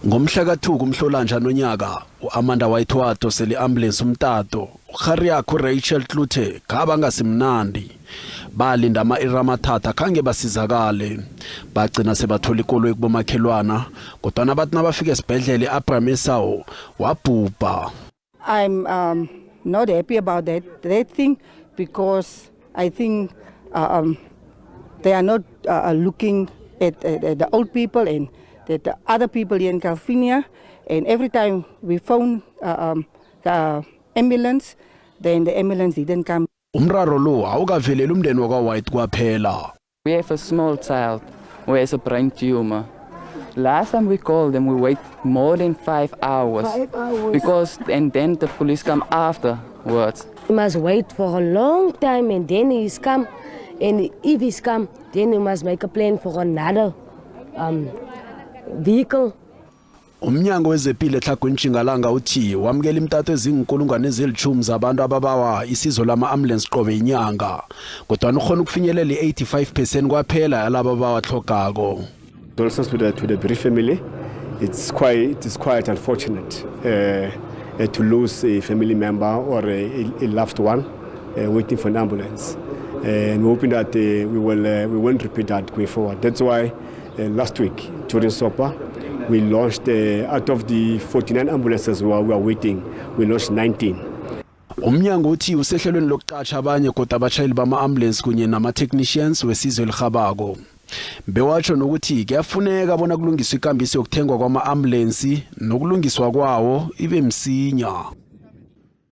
Ngomhla ka-2 kuMhlolanja nonyaka, uAmanda wayithwato sele i-ambulensi umtato, ukhariakho Rachel Kluthe khaba ngasimnandi. Balinda ama-iri amathathu akhange basizakale. Bagcina sebathola ikoloyi kubomakhelwana, kodwa bathi nabafika esbhedlela i-Abraham Esau wabhubha. I'm not happy about that thing because I think they are not looking at the old people and the other people here in Calvinia, and every time we phone the ambulance, then the ambulance didn't come. Umraro lo awukaveleli umndeni wakwa-White kwaphela. We have a small child who has a brain tumor. Last time we called them, we wait more than 5 hours. 5 hours. Because, and then the police come afterwards. You must wait for a long time and then he's come. And if he's come, then you must make a plan for another vehicle. UMnyango wezePilo eTlhagwini Ntshingalanga uthi wamukela imitato ezinkulungwane zabantu ababawa isizo lama-ambulensi qobe inyanga. Kodwa ukhona ukufinyelela i-85% kwaphela yalabo abawahlogako. Condolences to the bereaved family. It is quite unfortunate to lose a family member or a loved one waiting for an ambulance. And we're hoping that we won't repeat that going forward. That's why last week during SOPA, we launched out of the 49 ambulances we are waiting, we launched 19. UMnyango uthi usehlelweni lokuqasha abanye kodwa abashayeli bama-ambulensi kunye nama-technicians wesizwe elihabako. Bewatsho nokuthi kuyafuneka bona kulungiswe ikambiso yokuthengwa kwama-ambulensi nokulungiswa kwawo ibe msinya.